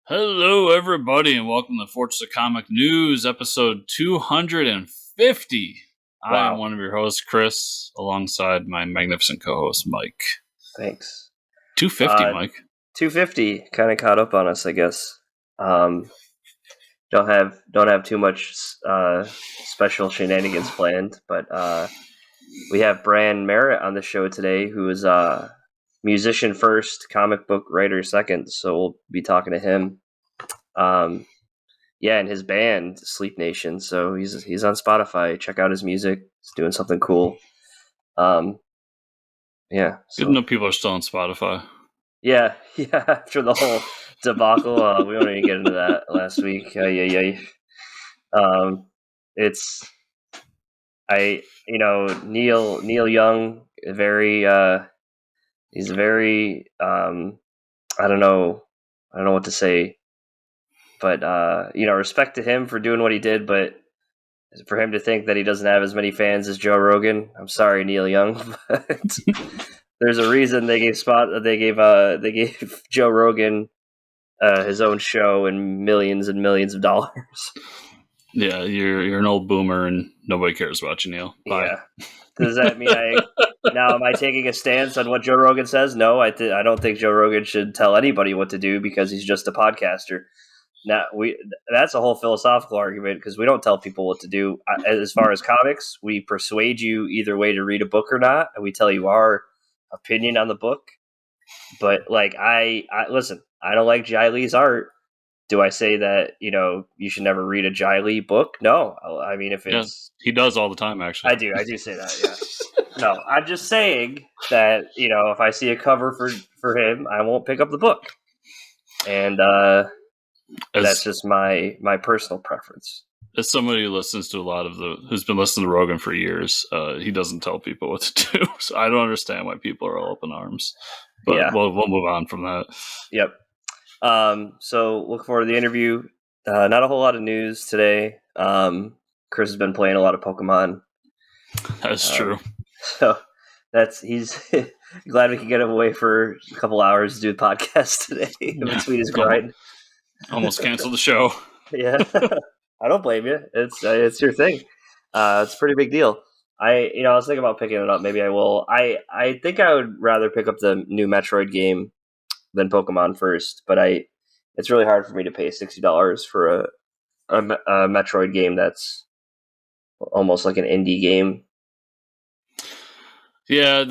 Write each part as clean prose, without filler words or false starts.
Hello, everybody, and welcome to Fortress of Comic News, episode 250. Wow. I am one of your hosts, Chris, alongside my magnificent co-host, Mike. Thanks. 250, Mike. 250 kind of caught up on us, I guess. Don't have too much special shenanigans planned, but we have Bran Merritt on the show today, who is musician first, comic book writer second. So we'll be talking to him. And his band Sleep Nation. So he's on Spotify. Check out his music. He's doing something cool. Good to know people are still on Spotify. Yeah. After the whole debacle, we won't even get into that last week. Neil Young, he's very I don't know what to say, but respect to him for doing what he did, but for him to think that he doesn't have as many fans as Joe Rogan, I'm sorry, Neil Young, but there's a reason they gave Joe Rogan his own show and millions of dollars. Yeah, you're an old boomer and nobody cares about you, Neil. Bye. Yeah. Does that mean am I taking a stance on what Joe Rogan says? No, I don't think Joe Rogan should tell anybody what to do because he's just a podcaster. Now that's a whole philosophical argument because we don't tell people what to do. As far as comics, we persuade you either way to read a book or not, and we tell you our opinion on the book. But I listen, I don't like Jai Lee's art. Do I say that, you should never read a Jai Lee book? No. I mean, if it's... Yeah, he does all the time, actually. I do say that, yeah. No, I'm just saying that, if I see a cover for him, I won't pick up the book. And that's just my personal preference. As somebody who listens to who's been listening to Rogan for years, he doesn't tell people what to do. So I don't understand why people are all up in arms. But yeah. we'll move on from that. Yep. So look forward to the interview. Not a whole lot of news today. Chris has been playing a lot of Pokemon. That's true. So he's glad we could get him away for a couple hours to do the podcast today in between his grind. Almost canceled the show. Yeah. I don't blame you. It's your thing. It's a pretty big deal. I was thinking about picking it up. Maybe I will. I think I would rather pick up the new Metroid game than Pokemon first, but it's really hard for me to pay $60 for a Metroid game that's almost like an indie game. Yeah,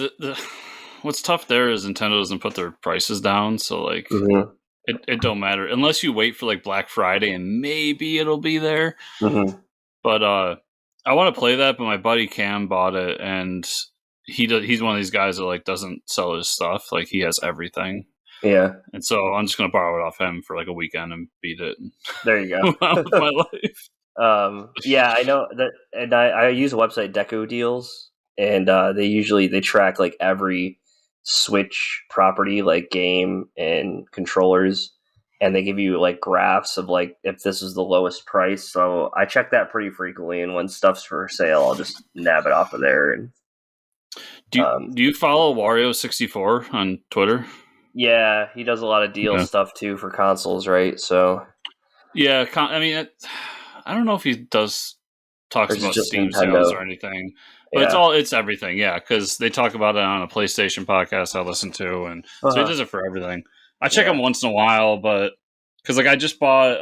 what's tough there is Nintendo doesn't put their prices down, so it don't matter unless you wait for Black Friday and maybe it'll be there. Mm-hmm. But I want to play that, but my buddy Cam bought it, and he's one of these guys that doesn't sell his stuff. He has everything. Yeah. And so I'm just going to borrow it off him for a weekend and beat it. There you go. Move on with my life. Yeah, I know that. And I use a website, Deco Deals, and they track every Switch property, game and controllers. And they give you graphs of if this is the lowest price. So I check that pretty frequently. And when stuff's for sale, I'll just nab it off of there. And do you follow Wario64 on Twitter? Yeah, he does a lot of deal stuff too for consoles, right? So, yeah, I don't know if he talks about Steam sales or anything, but it's everything. Yeah, because they talk about it on a PlayStation podcast I listen to, and so he does it for everything. I check him once in a while, but because I just bought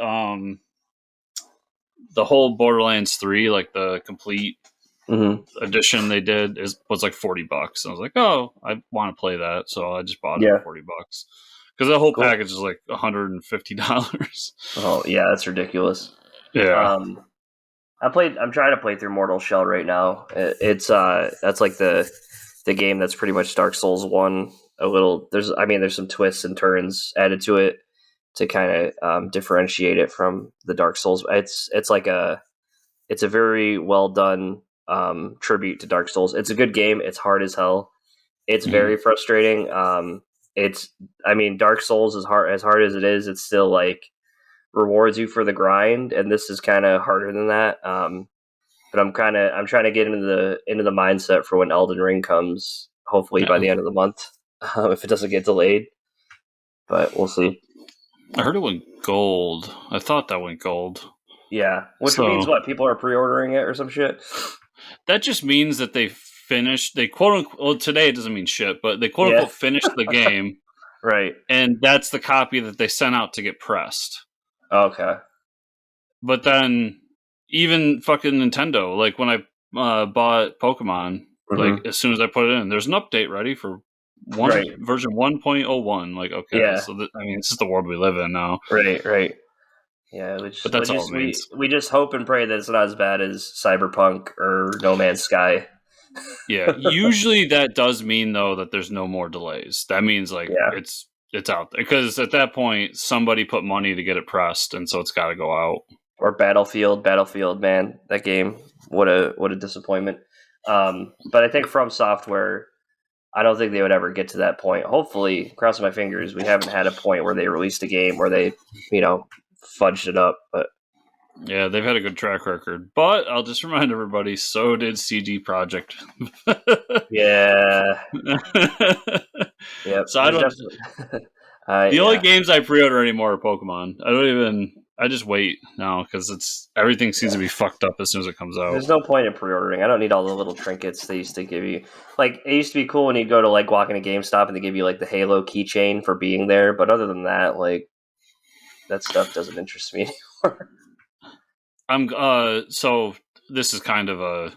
the whole Borderlands 3, the complete edition they did was $40. And I was like, oh, I want to play that, so I just bought it for $40 because the whole package is $150. Oh yeah, that's ridiculous. Yeah. I'm trying to play through Mortal Shell right now. It's that's the game that's pretty much Dark Souls 1. There's some twists and turns added to it to kind of differentiate it from the Dark Souls. It's a very well done tribute to Dark Souls. It's a good game. It's hard as hell. It's very frustrating. Dark Souls is as hard as it is, it's still rewards you for the grind, and this is kind of harder than that. But I'm trying to get into the mindset for when Elden Ring comes, hopefully by the end of the month, if it doesn't get delayed. But we'll see. I heard it went gold. I thought that went gold. Yeah, which means what? People are pre-ordering it or some shit? That just means that they finished. They quote unquote. Well, today it doesn't mean shit, but they quote unquote finished the game, right? And that's the copy that they sent out to get pressed. Okay. But then, even fucking Nintendo, like when I bought Pokemon, like as soon as I put it in, there's an update ready for version 1.01. Like, okay, so I mean, it's just the world we live in now. Right. Yeah, but that's all it means. We just hope and pray that it's not as bad as Cyberpunk or No Man's Sky. Yeah, usually that does mean though that there's no more delays. That means like it's out there because at that point somebody put money to get it pressed, and so it's got to go out. Or Battlefield, man, that game, what a disappointment. But I think From Software, I don't think they would ever get to that point. Hopefully, crossing my fingers, we haven't had a point where they released a game where they, fudged it up. But yeah, they've had a good track record. But I'll just remind everybody, so did CD Projekt. Yeah. Yep. So I don't. The only games I pre-order anymore are Pokemon. I just wait now because everything seems to be fucked up as soon as it comes out. There's no point in pre-ordering. I don't need all the little trinkets they used to give you. Like, it used to be cool when you'd go to like walk in a GameStop and they give you like the Halo keychain for being there. But other than that, like, that stuff doesn't interest me anymore. So this is kind of a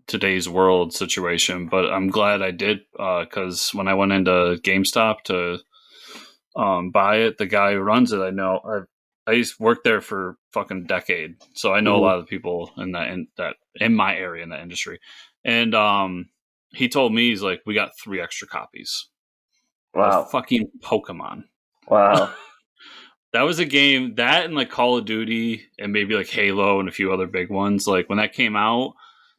today's world situation, but I'm glad I did because when I went into GameStop to buy it, the guy who runs it, I used to work there for fucking decade, so I know a lot of the people in my area in that industry. And he told me, he's like, we got 3 extra copies. Wow. Of fucking Pokemon. Wow. That was a game that and like Call of Duty and maybe like Halo and a few other big ones. Like when that came out,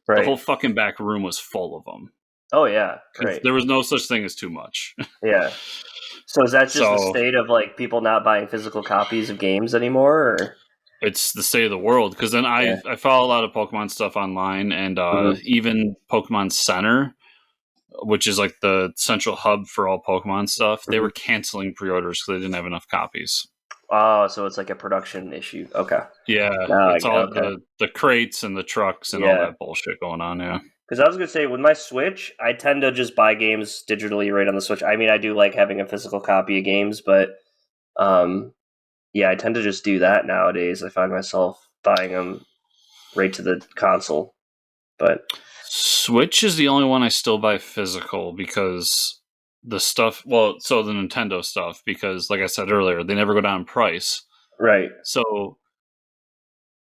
the whole fucking back room was full of them. Oh yeah, right. There was no such thing as too much. Yeah. So is that just the state of like people not buying physical copies of games anymore? Or? It's the state of the world because then I follow a lot of Pokemon stuff online, and even Pokemon Center, which is like the central hub for all Pokemon stuff, they were canceling pre-orders because they didn't have enough copies. Oh, so it's like a production issue. Okay. Yeah, it's all the crates and the trucks and all that bullshit going on. Yeah. Because I was going to say, with my Switch, I tend to just buy games digitally right on the Switch. I mean, I do like having a physical copy of games, but I tend to just do that nowadays. I find myself buying them right to the console. But Switch is the only one I still buy physical because the stuff, the Nintendo stuff, because like I said earlier, they never go down in price. Right. So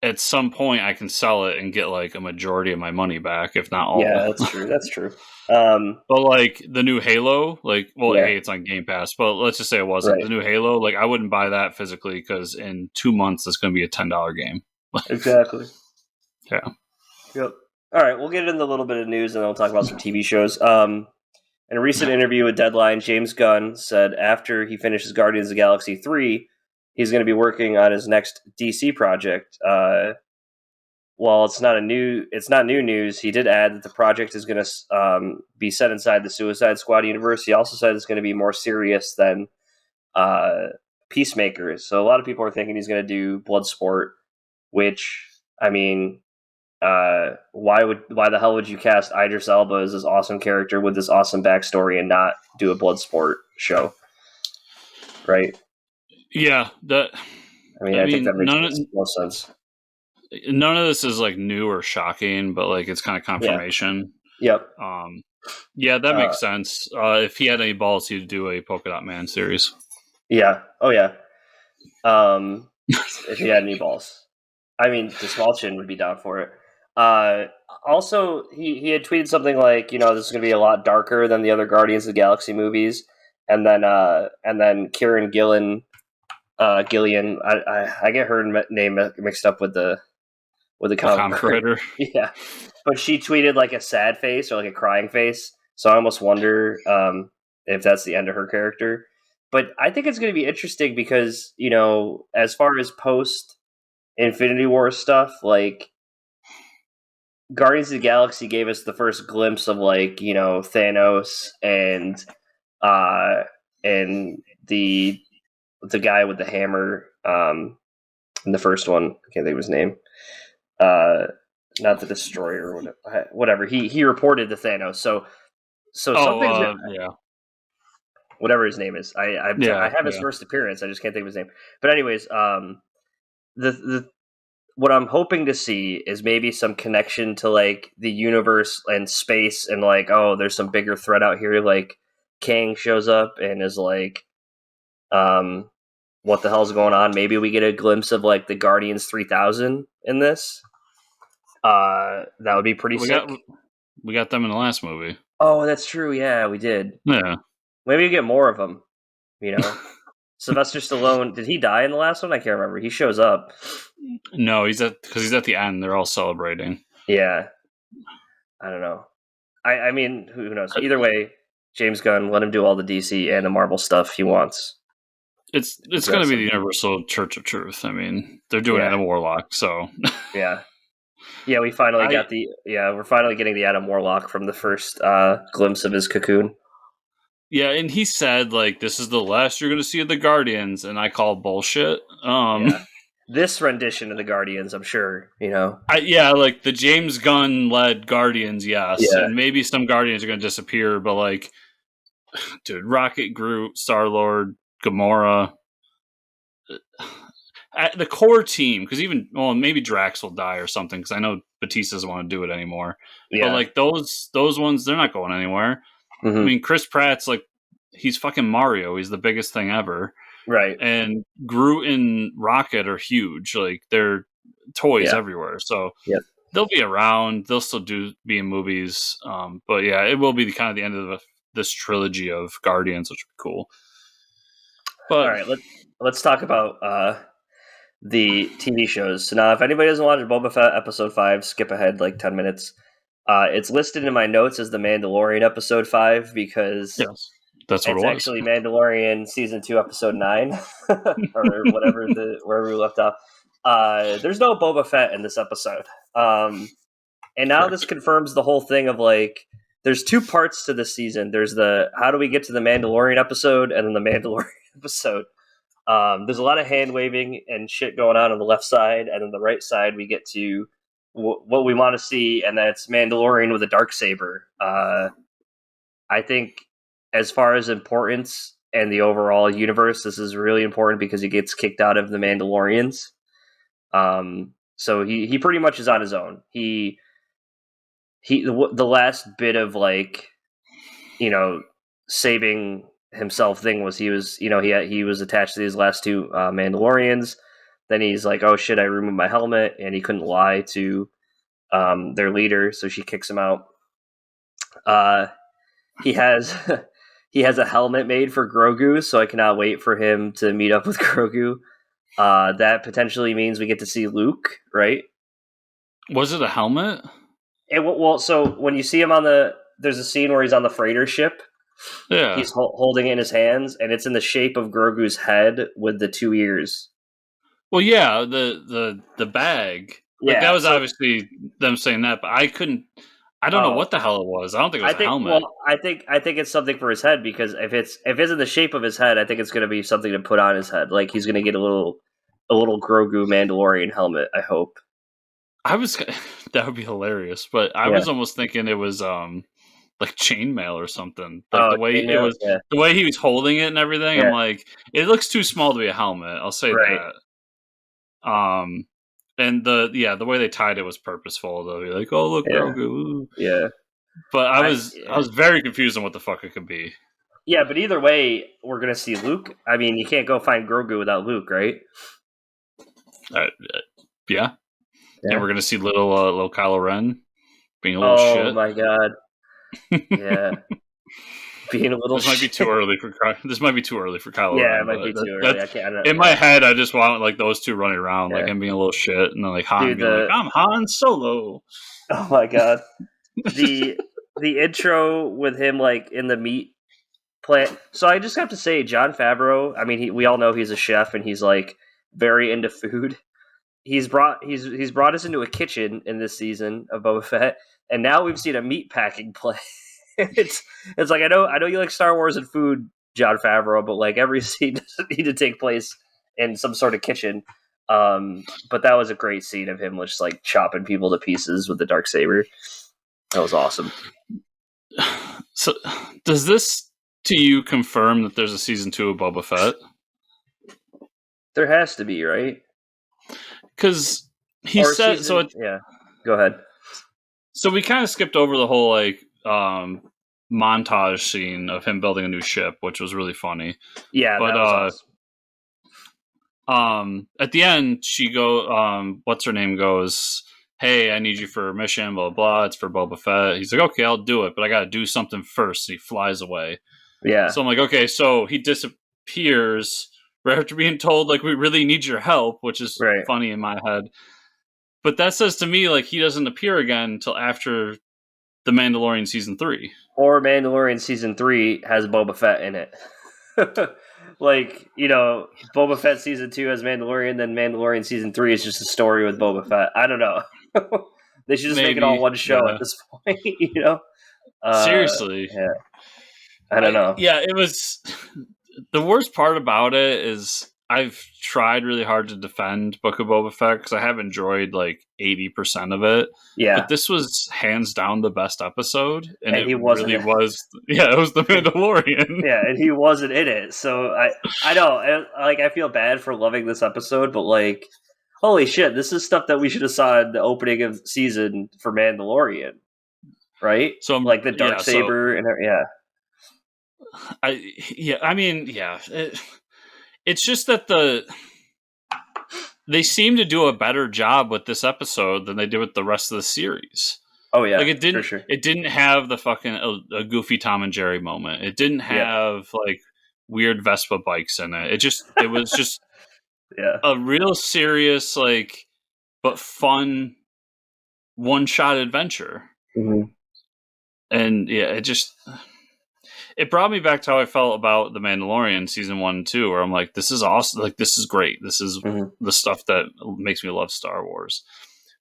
at some point I can sell it and get like a majority of my money back, if not all. Yeah, that's true. But like the new Halo, hey, it's on Game Pass, but let's just say it wasn't. The new Halo, like I wouldn't buy that physically because in 2 months it's going to be a $10 game. Exactly. Yeah. Yep. All right, we'll get into a little bit of news and then we'll talk about some TV shows. In a recent interview with Deadline, James Gunn said after he finishes Guardians of the Galaxy 3, he's going to be working on his next DC project. While it's not new news, he did add that the project is going to be set inside the Suicide Squad universe. He also said it's going to be more serious than Peacemaker. So a lot of people are thinking he's going to do Bloodsport, which, I mean, why the hell would you cast Idris Elba as this awesome character with this awesome backstory and not do a Bloodsport show? Right? Yeah, I think that makes no sense. None of this is like new or shocking, but like it's kind of confirmation. Yeah. Yep. That makes sense. If he had any balls, he'd do a Polka Dot Man series. Yeah. Oh yeah. If he had any balls, I mean, the Small Chin would be down for it. Also, he had tweeted something like, this is going to be a lot darker than the other Guardians of the Galaxy movies, and then Kieran Gillian, I get her name mixed up with the comic writer. Yeah, but she tweeted like a sad face or like a crying face, so I almost wonder if that's the end of her character. But I think it's going to be interesting because as far as post Infinity War stuff, like Guardians of the Galaxy gave us the first glimpse of like Thanos and the the guy with the hammer in the first one. I can't think of his name. Not the Destroyer or whatever. He reported to Thanos. So something's whatever his name is. I have his first appearance. I just can't think of his name. But anyways, the what I'm hoping to see is maybe some connection to like the universe and space, and like, oh, there's some bigger threat out here. Like Kang shows up and is like, what the hell's going on? Maybe we get a glimpse of like the Guardians 3000 in this. That would be pretty sick. We got them in the last movie. Oh, that's true. Yeah, we did. Yeah. Maybe we get more of them. You know, Sylvester Stallone. Did he die in the last one? I can't remember. He shows up. No, because he's at the end. They're all celebrating. Yeah. I don't know. I mean, who knows? Either way, James Gunn, let him do all the DC and the Marvel stuff he wants. It's going to be the Universal Church of Truth. I mean, they're doing Adam Warlock, so yeah. Yeah, we finally we're finally getting the Adam Warlock from the first glimpse of his cocoon. Yeah, and he said, like, this is the last you're going to see of the Guardians, and I call bullshit. This rendition of the Guardians, I'm sure, you know. Like, the James Gunn-led Guardians, yes. Yeah. And maybe some Guardians are going to disappear, but, like, dude, Rocket, Groot, Star-Lord, Gamora, the core team, because maybe Drax will die or something, because I know Batista doesn't want to do it anymore. Yeah. But, like, those ones, they're not going anywhere. Mm-hmm. I mean, Chris Pratt's like, he's fucking Mario. He's the biggest thing ever. Right. And Groot and Rocket are huge. Like, they're toys everywhere. So they'll be around. They'll still be in movies. But yeah, it will be kind of the end of this trilogy of Guardians, which would be cool. But all right, let's talk about the TV shows. So now, if anybody doesn't watch Boba Fett episode 5, skip ahead like 10 minutes. It's listed in my notes as The Mandalorian episode 5 because that's what it was. It's actually Mandalorian season 2 episode 9 or whatever wherever we left off. There's no Boba Fett in this episode, and now this confirms the whole thing of like there's 2 parts to this season. There's the how do we get to the Mandalorian episode, and then the Mandalorian episode. There's a lot of hand waving and shit going on the left side, and on the right side we get to what we want to see, and that's Mandalorian with a Darksaber. I think as far as importance and the overall universe, this is really important because he gets kicked out of the Mandalorians. So he pretty much is on his own. The last bit of like, you know, saving himself thing was he was attached to these last 2 Mandalorians. Then he's like, oh shit, I removed my helmet, and he couldn't lie to their leader, so she kicks him out. He has a helmet made for Grogu, so I cannot wait for him to meet up with Grogu. That potentially means we get to see Luke, right? Was it a helmet? So when you see him there's a scene where he's on the freighter ship. Yeah, he's holding it in his hands, and it's in the shape of Grogu's head with the 2 ears. Well, yeah, the bag. Like, that was obviously them saying that, but I don't know what the hell it was. I don't think it was a helmet. Well, I think it's something for his head, because if it's in the shape of his head, I think it's going to be something to put on his head. Like, he's going to get a little Grogu Mandalorian helmet, I hope. That would be hilarious, but I was almost thinking it was like chainmail or something. Like the way he was holding it and everything. Yeah. I'm like, it looks too small to be a helmet. I'll say that. And the way they tied it was purposeful. Though, you're like, oh look, Grogu. Yeah. But I was very confused on what the fuck it could be. Yeah, but either way, we're gonna see Luke. I mean, you can't go find Grogu without Luke, right? Yeah. And we're gonna see little Kylo Ren being a little shit. Oh my god. Yeah. Being a little. This might be too early for Kylo Ren. Yeah, it might be too early. In my head, I just want like those 2 running around, like him being a little shit, and then like Han being like, "I'm Han Solo." Oh my god. The intro with him like in the meat plant. So I just have to say, Jon Favreau. I mean, we all know he's a chef, and he's like very into food. He's brought us into a kitchen in this season of Boba Fett, and now we've seen a meat packing plant. It's like I know you like Star Wars and food, Jon Favreau, but like every scene doesn't need to take place in some sort of kitchen. But that was a great scene of him just like chopping people to pieces with the Darksaber. That was awesome. So, does this to you confirm that there's a season 2 of Boba Fett? There has to be, right? Because he said season, so. Yeah, go ahead. So we kind of skipped over the whole like montage scene of him building a new ship, which was really funny. Yeah, but that was awesome. At the end, what's her name goes, "Hey, I need you for a mission, blah, blah, blah. It's for Boba Fett." He's like, "Okay, I'll do it, but I got to do something first." He flies away. Yeah. So I'm like, okay, so he disappears right after being told, like, we really need your help, which is funny in my head. But that says to me, like, he doesn't appear again until after The Mandalorian Season 3. Or Mandalorian Season 3 has Boba Fett in it. Like, Boba Fett Season 2 has Mandalorian, then Mandalorian Season 3 is just a story with Boba Fett. I don't know. They should just make it all one show at this point, Seriously. Yeah. I don't know. Yeah, it was... The worst part about it is I've tried really hard to defend Book of Boba Fett because I have enjoyed like 80% of it. Yeah. But this was hands down the best episode. And it he wasn't really was. Yeah, it was The Mandalorian. Yeah, and he wasn't in it. So I know. I feel bad for loving this episode, but like, holy shit, this is stuff that we should have saw in the opening of season for Mandalorian. Right? So like the Darksaber and it's just that they seem to do a better job with this episode than they did with the rest of the series. Oh yeah, like it didn't. For sure. It didn't have the fucking a goofy Tom and Jerry moment. It didn't have like weird Vespa bikes in it. It was just a real serious like but fun one-shot adventure. Mm-hmm. And it brought me back to how I felt about The Mandalorian season 1 and 2, where I'm like, this is awesome. Like, this is great. This is the stuff that makes me love Star Wars.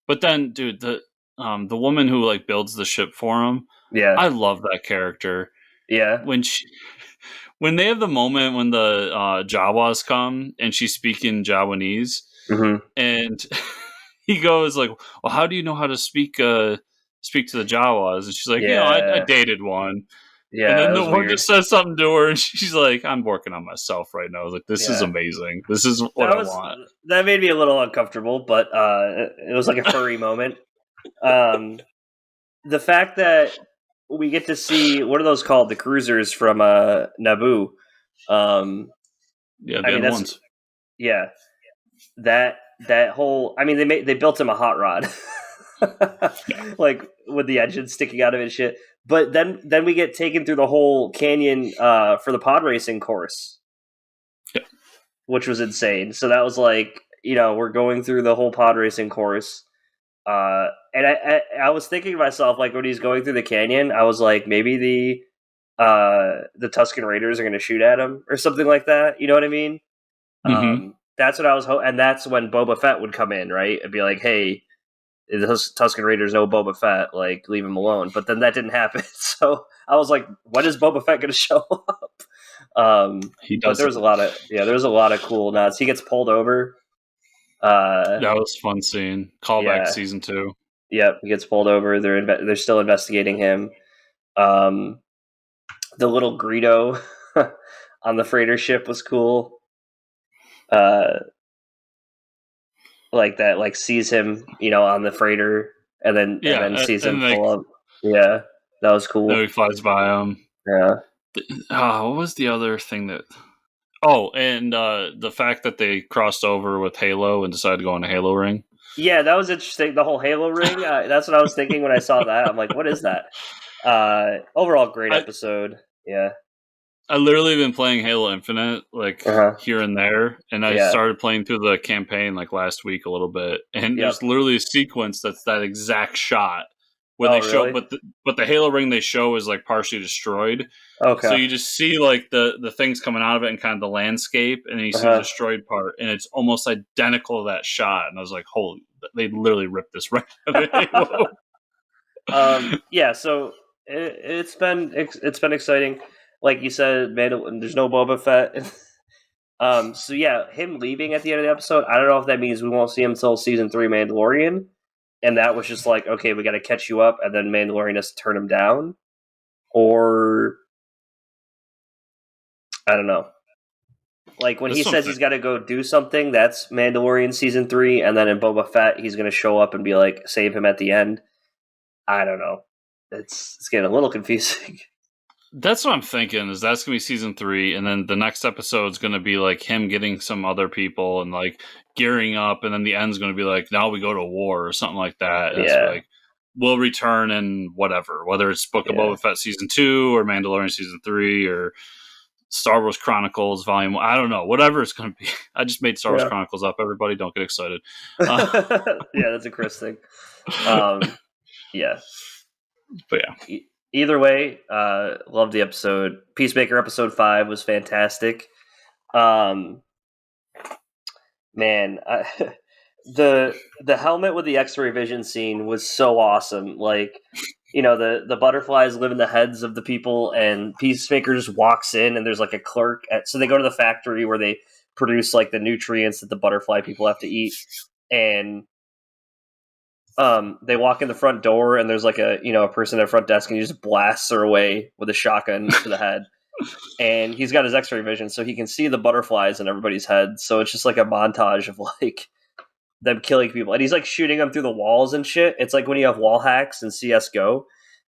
But then, dude, the woman who like builds the ship for him, I love that character. Yeah. When they have the moment when the Jawas come and she's speaking Jawanese, and he goes like, "Well, how do you know how to speak to the Jawas?" And she's like, I dated one. Yeah, and then the one just says something to her, and she's like, "I'm working on myself right now." I was like, "This is amazing. This is what I want." That made me a little uncomfortable, but it was like a furry moment. The fact that we get to see, what are those called? The cruisers from Naboo. The other ones. Yeah, that whole. I mean, they built him a hot rod, like with the engine sticking out of it and shit. But then we get taken through the whole canyon for the pod racing course, which was insane. So that was like, we're going through the whole pod racing course. And I was thinking to myself, like, when he's going through the canyon, I was like, maybe the Tusken Raiders are going to shoot at him or something like that. You know what I mean? Mm-hmm. That's what I was hoping. And that's when Boba Fett would come in, right? And be like, hey, the Tusken Raiders know Boba Fett, like, leave him alone. But then that didn't happen. So I was like, when is Boba Fett going to show up? He does. But there was a lot of cool nods. He gets pulled over. That was a fun scene. Callback to season 2. Yep, he gets pulled over. They're still investigating him. The little Greedo on the freighter ship was cool. Like that, like sees him, on the freighter, and then sees him pull up. Yeah, that was cool. He flies by him. Yeah. What was the other thing that? Oh, and the fact that they crossed over with Halo and decided to go on a Halo ring. Yeah, that was interesting. The whole Halo ring. That's what I was thinking when I saw that. I'm like, what is that? Overall, great episode. Yeah. I literally been playing Halo Infinite, like here and there, and I started playing through the campaign like last week a little bit, and there's literally a sequence that's that exact shot where they show, but the Halo ring they show is like partially destroyed. Okay. So you just see like the things coming out of it and kind of the landscape, and then you see the destroyed part, and it's almost identical to that shot. And I was like, holy, they literally ripped this right out of Halo. Yeah, so it's been exciting. like you said, there's no Boba Fett. So yeah, him leaving at the end of the episode, I don't know if that means we won't see him until season 3 Mandalorian, and that was just like, okay, we got to catch you up, and then Mandalorian has to turn him down, or I don't know. Like when he says he's got to go do something, that's Mandalorian season 3, and then in Boba Fett, he's going to show up and be like, save him at the end. I don't know. It's getting a little confusing. That's what I'm thinking, is that's going to be season 3, and then the next episode is going to be like him getting some other people and like gearing up, and then the end's going to be like, now we go to war or something like that. And it's like, we'll return in whatever, whether it's Book of Boba Fett season 2 or Mandalorian season 3 or Star Wars Chronicles Volume 1. I don't know. Whatever it's going to be. I just made Star Wars Chronicles up. Everybody don't get excited. Yeah, that's a Chris thing. Yeah. But yeah. Either way, love the episode. Peacemaker episode 5 was fantastic. Man, the helmet with the X-ray vision scene was so awesome. Like, you know, the butterflies live in the heads of the people, and Peacemaker just walks in, and there's like a clerk. So they go to the factory where they produce like the nutrients that the butterfly people have to eat, and they walk in the front door, and there's like a person at the front desk, and he just blasts her away with a shotgun to the head. And he's got his X-ray vision, so he can see the butterflies in everybody's head. So it's just like a montage of like them killing people, and he's like shooting them through the walls and shit. It's like when you have wall hacks in CS:GO.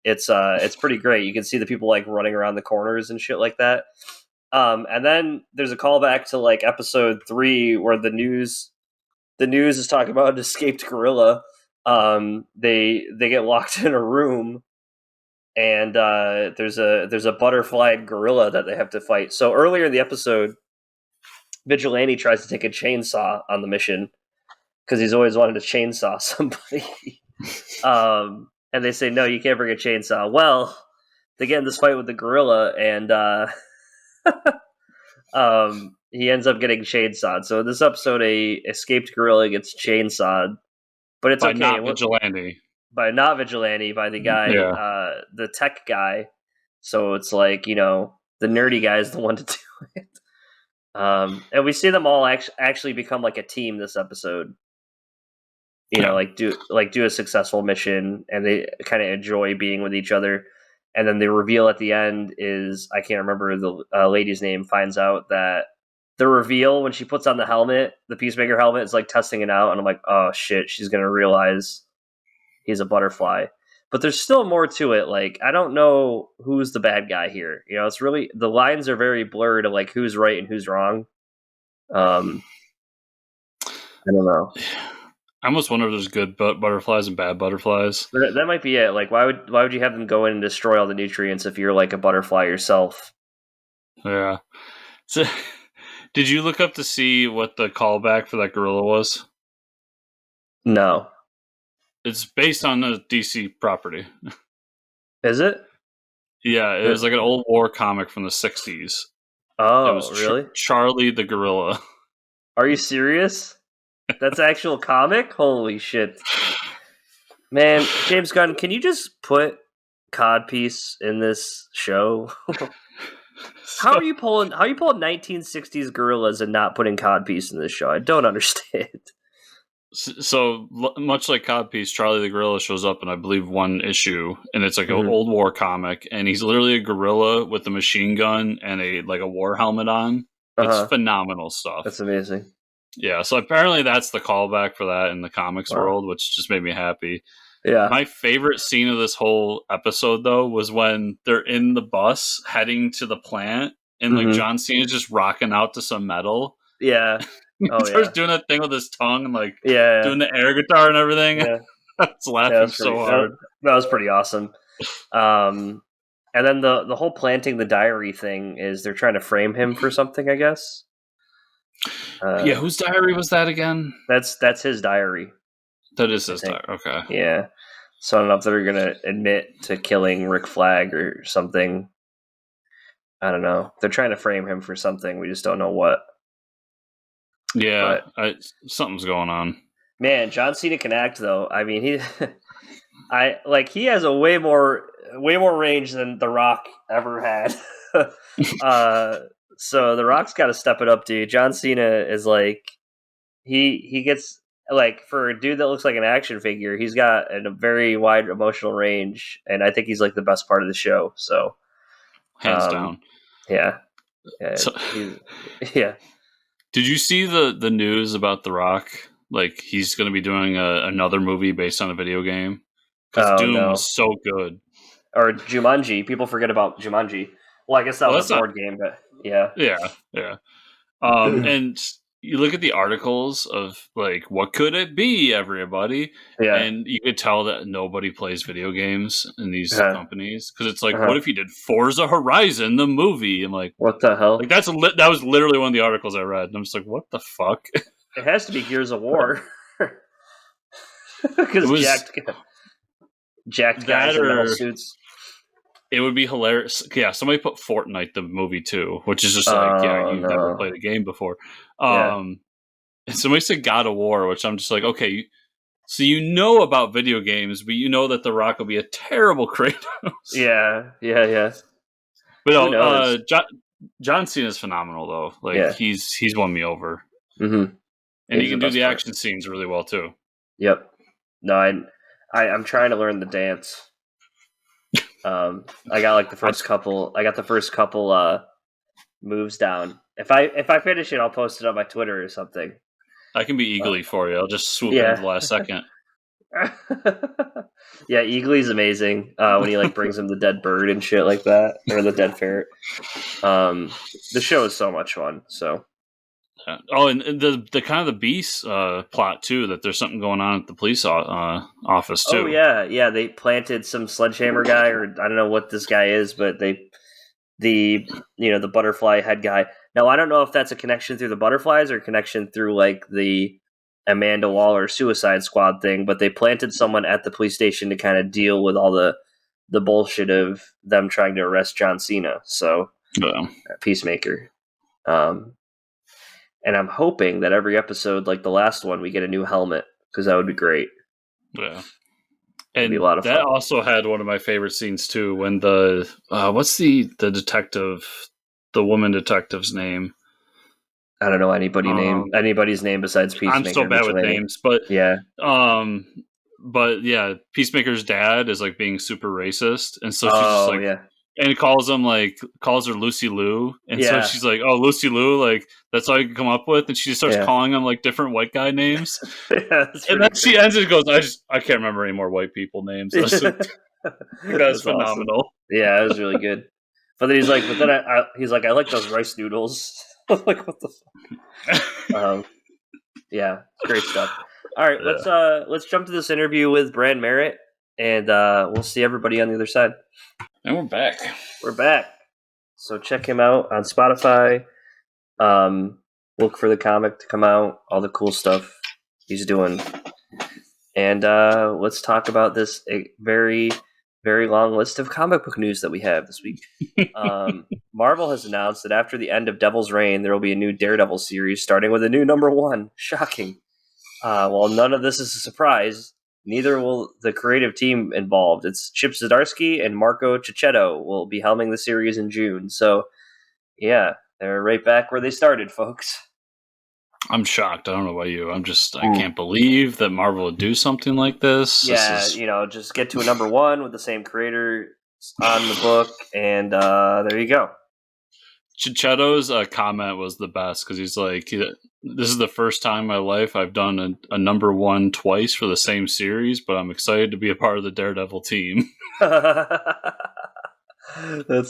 It's pretty great. You can see the people like running around the corners and shit like that. And then there's a callback to like episode 3 where the news is talking about an escaped gorilla. They get locked in a room, and there's a butterfly gorilla that they have to fight. So earlier in the episode, Vigilante tries to take a chainsaw on the mission because he's always wanted to chainsaw somebody. And they say, no, you can't bring a chainsaw. Well, they get in this fight with the gorilla, and he ends up getting chainsawed. So in this episode, a escaped gorilla gets chainsawed. But it's okay. Not Vigilante. By not Vigilante, by the guy, the tech guy. So it's like, the nerdy guy is the one to do it. And we see them all actually become like a team this episode. Do a successful mission, and they kind of enjoy being with each other. And then the reveal at the end is, I can't remember the lady's name, finds out that the reveal when she puts on the helmet, the Peacemaker helmet, is like testing it out, and I'm like, oh shit, she's gonna realize he's a butterfly. But there's still more to it. Like, I don't know who's the bad guy here. It's really, the lines are very blurred of like who's right and who's wrong. I don't know. I almost wonder if there's good butterflies and bad butterflies. That might be it. Like, why would you have them go in and destroy all the nutrients if you're like a butterfly yourself? Yeah. So, did you look up to see what the callback for that gorilla was? No. It's based on a DC property. Is it? Yeah, it was like an old war comic from the 60s. Oh, it was really? Charlie the Gorilla. Are you serious? That's an actual comic? Holy shit. Man, James Gunn, can you just put codpiece in this show? How are you pulling 1960s gorillas and not putting codpiece in this show? I don't understand. So much like codpiece, Charlie the Gorilla shows up in, I believe, one issue, and it's like an old war comic, and he's literally a gorilla with a machine gun and a war helmet on. It's phenomenal stuff. That's amazing. Yeah, so apparently that's the callback for that in the comics world, which just made me happy. Yeah. My favorite scene of this whole episode, though, was when they're in the bus heading to the plant, and like John Cena's just rocking out to some metal. Yeah. Oh, he starts doing that thing with his tongue and like doing the air guitar and everything. Yeah. I was laughing so hard. That was pretty awesome. And then the whole planting the diary thing is they're trying to frame him for something, I guess. Whose diary was that again? That's his diary. That is his diary. Okay. Yeah. So I don't know if they're gonna admit to killing Rick Flag or something. I don't know. They're trying to frame him for something. We just don't know what. Yeah, something's going on. Man, John Cena can act though. I mean, he has a way more range than The Rock ever had. So The Rock's got to step it up, dude. John Cena is like he gets like for a dude that looks like an action figure. He's got a very wide emotional range, and I think he's like the best part of the show. So hands down, yeah. So, yeah. Did you see the news about The Rock? Like he's going to be doing another movie based on a video game because Doom was so good. Or Jumanji. People forget about Jumanji. Well, I guess that was a board game, but yeah. Yeah. And you look at the articles of like, what could it be, everybody? Yeah. And you could tell that nobody plays video games in these companies because it's like, what if you did Forza Horizon, the movie? I'm like, what the hell? Like that was literally one of the articles I read, and I'm just like, what the fuck? It has to be Gears of War because jacked guys in metal suits. It would be hilarious. Yeah, somebody put Fortnite the movie too, which is just like, you've never played a game before. And somebody said God of War, which I'm just like, okay, so you know about video games, but you know that The Rock will be a terrible Kratos. Yeah. But no, John Cena is phenomenal though. Like he's won me over, and he can do the action scenes really well too. Yep. No, I'm trying to learn the dance. I got like the first couple. I got the first couple moves down. If I finish it, I'll post it on my Twitter or something. I can be Eagly for you. I'll just swoop in at the last second. Yeah, Eagly's amazing when he like brings him the dead bird and shit like that, or the dead ferret. The show is so much fun. So. Oh, and the kind of the Beast plot too. That there's something going on at the police office too. Oh yeah. They planted some sledgehammer guy, or I don't know what this guy is, but the butterfly head guy. Now I don't know if that's a connection through the butterflies or a connection through like the Amanda Waller Suicide Squad thing. But they planted someone at the police station to kind of deal with all the bullshit of them trying to arrest John Cena. So Peacemaker. And I'm hoping that every episode, like the last one, we get a new helmet because that would be great. Yeah, and be a lot of fun. Also had one of my favorite scenes too when the what's the detective, the woman detective's name? I don't know anybody's name besides Peacemaker. I'm so bad with names, but yeah, but yeah, Peacemaker's dad is like being super racist, and so she's just like. Yeah. And he calls her Lucy Liu. And so she's like, oh, Lucy Liu, like, that's all you can come up with? And she just starts calling him, like, different white guy names. And then she ends it and goes, I can't remember any more white people names. That's phenomenal. Awesome. Yeah, it was really good. But then he's like, I like those rice noodles. I'm like, what the fuck? Yeah, great stuff. All right, let's jump to this interview with Bran Merritt, and we'll see everybody on the other side. And we're back. So check him out on Spotify. Look for the comic to come out. All the cool stuff he's doing. And let's talk about this very, very long list of comic book news that we have this week. Marvel has announced that after the end of Devil's Reign, there will be a new Daredevil series starting with a new #1. Shocking. While none of this is a surprise, neither will the creative team involved. It's Chip Zdarsky and Marco Cicchetto will be helming the series in June. So, yeah, they're right back where they started, folks. I'm shocked. I don't know about you. I can't believe that Marvel would do something like this. Yeah, just get to a #1 with the same creator on the book, and there you go. Cicchetto's comment was the best because he's like, this is the first time in my life I've done a #1 twice for the same series, but I'm excited to be a part of the Daredevil team. That's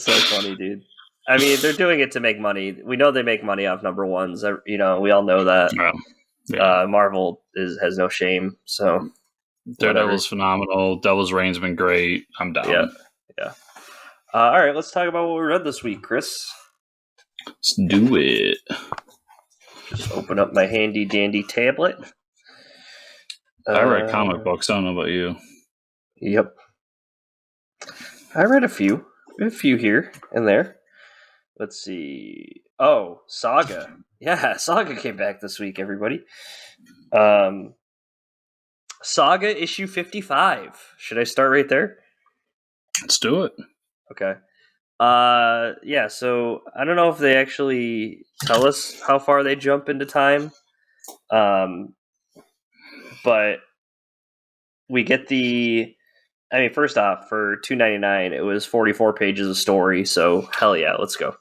so funny, dude. I mean, they're doing it to make money. We know they make money off #1s. We all know that. Yeah. Marvel has no shame. So Daredevil's phenomenal. Devil's Reign's been great. I'm down. Yeah. All right, let's talk about what we read this week, Chris. Let's do it. Just open up my handy dandy tablet. I read comic books. I don't know about you. Yep. I read a few here and there. Let's see. Oh, Saga. Yeah, Saga came back this week, everybody. Saga issue 55. Should I start right there? Let's do it. Okay. Yeah, so I don't know if they actually tell us how far they jump into time. But we get first off, for $2.99, it was 44 pages of story, so hell yeah, let's go.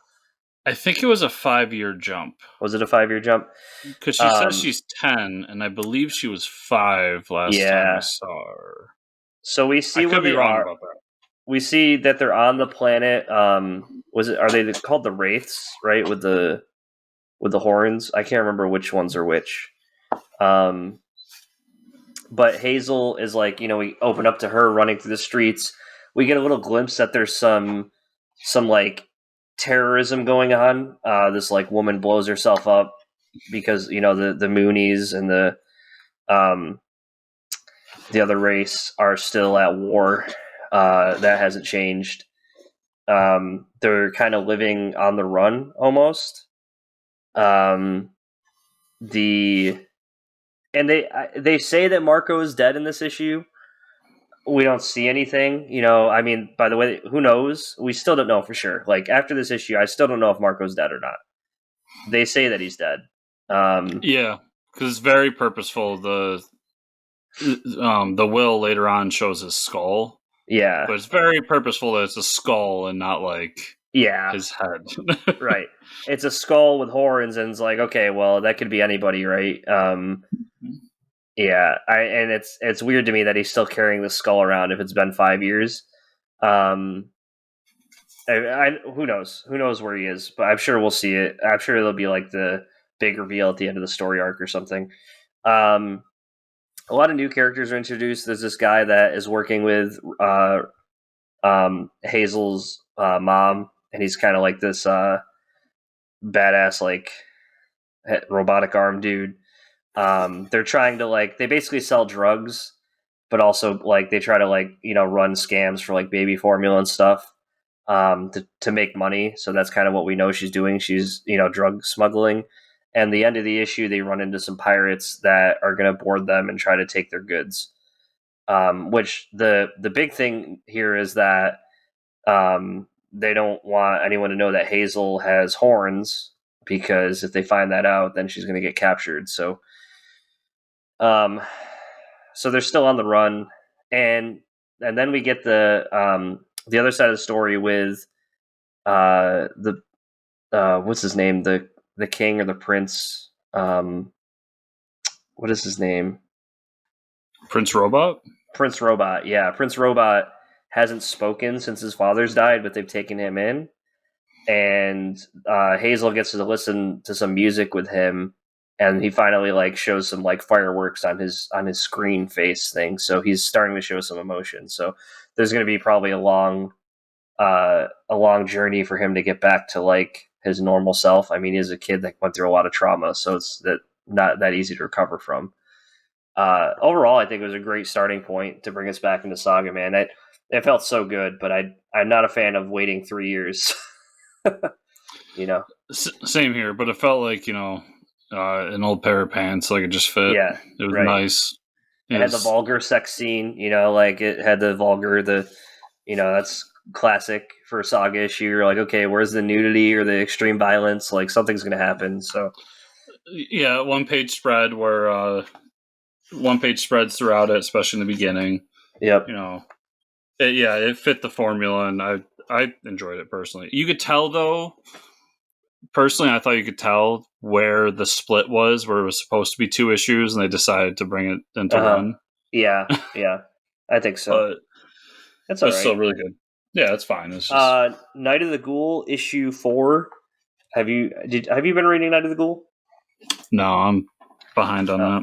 I think it was a 5-year jump. Was it a 5-year jump? Because she says she's 10, and I believe she was 5 last time I saw her. So we see where they are. About that. We see that they're on the planet. Are they called the Wraiths? Right, with the horns. I can't remember which ones are which. But Hazel is like, we open up to her running through the streets. We get a little glimpse that there's some like terrorism going on. This like woman blows herself up because the Moonies and the other race are still at war. That hasn't changed. They're kind of living on the run almost. And they say that Marco is dead in this issue. We don't see anything, by the way, who knows? We still don't know for sure. Like, after this issue, I still don't know if Marco's dead or not. They say that he's dead. Yeah, because it's very purposeful. The will later on shows his skull. Yeah. But it's very purposeful that it's a skull and not, like, his head. Right. It's a skull with horns, and it's like, okay, well, that could be anybody, right? Yeah, and it's weird to me that he's still carrying the skull around if it's been 5 years. Who knows? Who knows where he is? But I'm sure we'll see it. I'm sure it'll be like the big reveal at the end of the story arc or something. A lot of new characters are introduced. There's this guy that is working with Hazel's mom, and he's kind of like this badass, like, robotic arm dude. They're trying to, they basically sell drugs, but also, they try to, run scams for, baby formula and stuff, to make money. So that's kind of what we know she's doing. She's, drug smuggling. And the end of the issue, they run into some pirates that are going to board them and try to take their goods. Which the big thing here is that they don't want anyone to know that Hazel has horns, because if they find that out, then she's going to get captured. So they're still on the run, and then we get the other side of the story with what's his name, the king or the prince. What is his name? Prince Robot? Prince Robot, yeah. Prince Robot hasn't spoken since his father's died, but they've taken him in. And Hazel gets to listen to some music with him, and he finally shows some fireworks on his screen face thing. So he's starting to show some emotion. So there's going to be probably a long journey for him to get back to his normal self. I mean, he's a kid that went through a lot of trauma, so it's not that easy to recover from. Overall, I think it was a great starting point to bring us back into Saga, man. It felt so good, but I'm not a fan of waiting 3 years. Same here, but it felt like an old pair of pants, it just fit. Yeah, it was nice. It had the vulgar sex scene, it had the vulgar, that's classic for a Saga issue. You're like, okay, where's the nudity or the extreme violence? Something's gonna happen. So yeah, one page spread where one page spreads throughout it, especially in the beginning. Yep. It fit the formula, and I enjoyed it personally. You could tell, though, personally, I thought you could tell where the split was, where it was supposed to be 2 issues, and they decided to bring it into one. Yeah, I think so. But that's all right. It's still really good. Yeah, it's fine. It's just... Night of the Ghoul issue 4. Have you been reading Night of the Ghoul? No, I'm behind on that.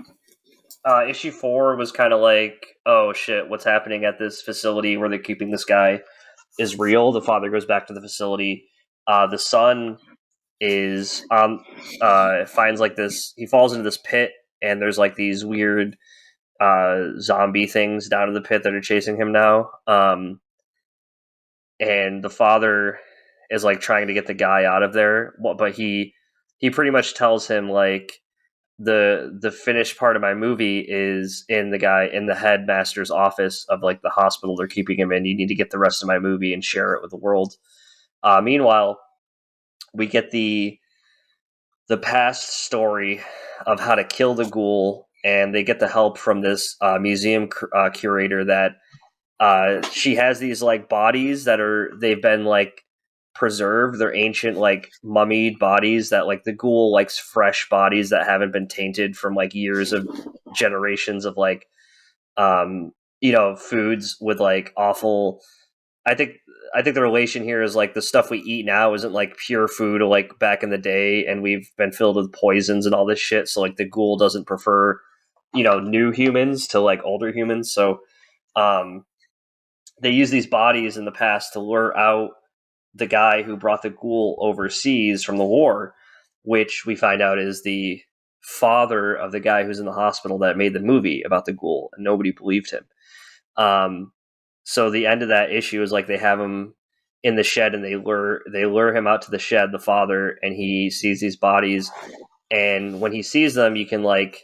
Issue 4 was kind of like, oh shit, what's happening at this facility where they're keeping this guy is real. The father goes back to the facility. The son is finds this. He falls into this pit, and there's these weird zombie things down in the pit that are chasing him now. And the father is trying to get the guy out of there, but he pretty much tells him the finished part of my movie is in the headmaster's office of the hospital they're keeping him in. You need to get the rest of my movie and share it with the world. Meanwhile, we get the past story of how to kill the ghoul, and they get the help from this museum curator that she has these like bodies that they've been like preserved. They're ancient like mummied bodies that like the ghoul likes fresh bodies that haven't been tainted from like years of generations of like foods with like awful. I think the relation here is like the stuff we eat now isn't like pure food like back in the day, and we've been filled with poisons and all this shit. So like the ghoul doesn't prefer new humans to like older humans. So they use these bodies in the past to lure out the guy who brought the ghoul overseas from the war, which we find out is the father of the guy who's in the hospital that made the movie about the ghoul, and nobody believed him. So the end of that issue is like they have him in the shed, and they lure him out to the shed, the father, and he sees these bodies, and when he sees them, you can like